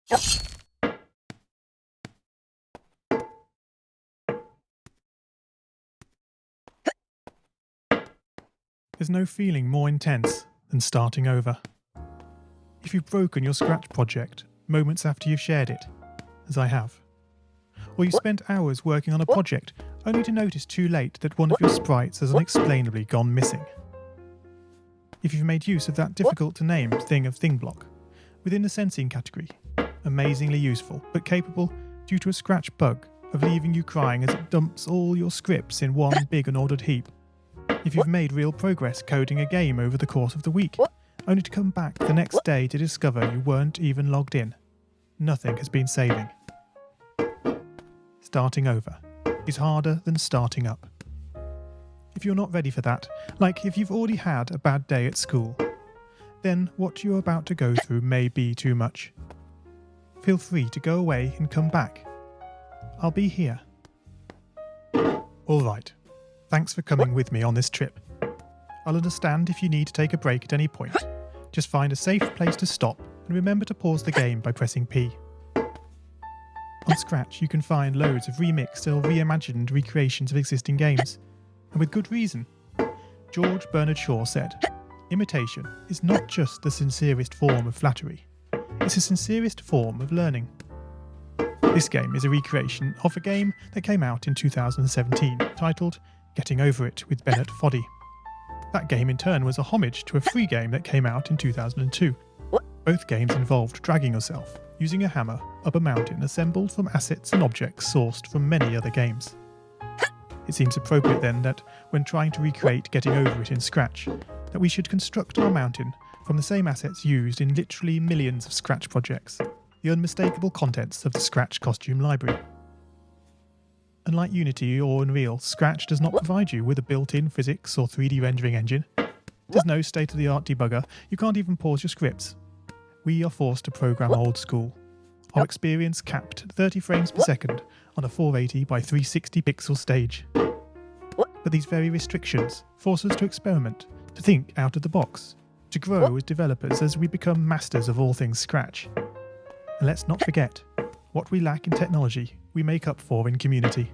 There's no feeling more intense than starting over. If you've broken your Scratch project moments after you've shared it, as I have, or you spent hours working on a project only to notice too late that one of your sprites has unexplainably gone missing. If you've made use of that difficult-to-name thing of thing block within the sensing category, amazingly useful but capable, due to a Scratch bug, of leaving you crying as it dumps all your scripts in one big unordered heap. If you've made real progress coding a game over the course of the week, only to come back the next day to discover you weren't even logged in, nothing has been saving. Starting over is harder than starting up. If you're not ready for that, like if you've already had a bad day at school, then what you're about to go through may be too much. Feel free to go away and come back. I'll be here. Alright, thanks for coming with me on this trip. I'll understand if you need to take a break at any point. Just find a safe place to stop and remember to pause the game by pressing P. On Scratch you can find loads of remixed or reimagined recreations of existing games, and with good reason. George Bernard Shaw said, "Imitation is not just the sincerest form of flattery, it's the sincerest form of learning." This game is a recreation of a game that came out in 2017, titled Getting Over It with Bennett Foddy. That game in turn was a homage to a free game that came out in 2002. Both games involved dragging yourself, using a hammer, up a mountain assembled from assets and objects sourced from many other games. It seems appropriate then that, when trying to recreate Getting Over It in Scratch, that we should construct our mountain from the same assets used in literally millions of Scratch projects, the unmistakable contents of the Scratch costume library. Unlike Unity or Unreal, Scratch does not provide you with a built-in physics or 3D rendering engine. There's no state-of-the-art debugger, you can't even pause your scripts. We are forced to program old school. Our experience capped at 30 frames per second on a 480 by 360 pixel stage. But these very restrictions force us to experiment, to think out of the box, to grow as developers as we become masters of all things Scratch. And let's not forget, what we lack in technology, we make up for in community.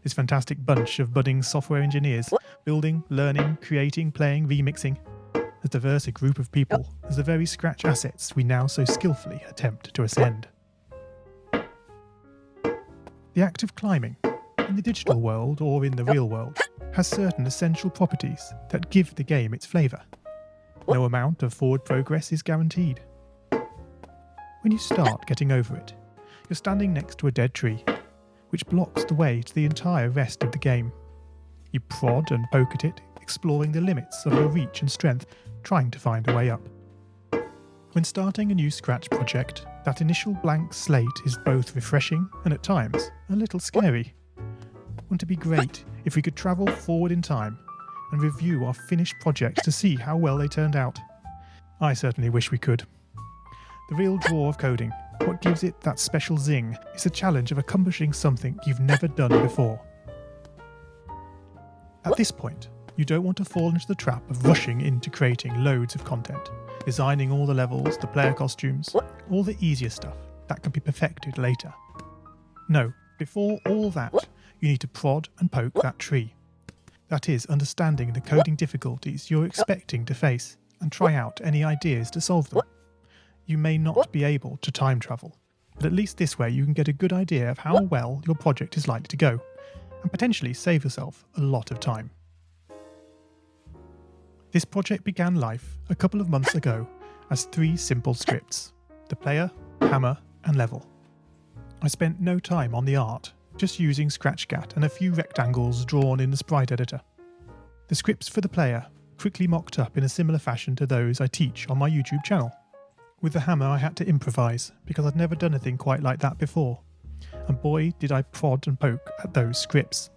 This fantastic bunch of budding software engineers, building, learning, creating, playing, remixing, as diverse a group of people as the very Scratch assets we now so skillfully attempt to ascend. The act of climbing, in the digital world or in the real world, has certain essential properties that give the game its flavour. No amount of forward progress is guaranteed. When you start Getting Over It, you're standing next to a dead tree, which blocks the way to the entire rest of the game. You prod and poke at it, exploring the limits of your reach and strength, trying to find a way up. When starting a new Scratch project, that initial blank slate is both refreshing and at times a little scary. Wouldn't it be great if we could travel forward in time and review our finished projects to see how well they turned out? I certainly wish we could. The real draw of coding, what gives it that special zing, is the challenge of accomplishing something you've never done before. At this point, you don't want to fall into the trap of rushing into creating loads of content, designing all the levels, the player costumes, all the easier stuff that can be perfected later. No, before all that, you need to prod and poke that tree. That is, understanding the coding difficulties you're expecting to face and try out any ideas to solve them. You may not be able to time travel, but at least this way you can get a good idea of how well your project is likely to go, and potentially save yourself a lot of time. This project began life a couple of months ago as 3 simple scripts: the player, hammer, and level. I spent no time on the art, just using Scratchcat and a few rectangles drawn in the sprite editor. The scripts for the player quickly mocked up in a similar fashion to those I teach on my YouTube channel. With the hammer I had to improvise because I'd never done anything quite like that before, and boy did I prod and poke at those scripts.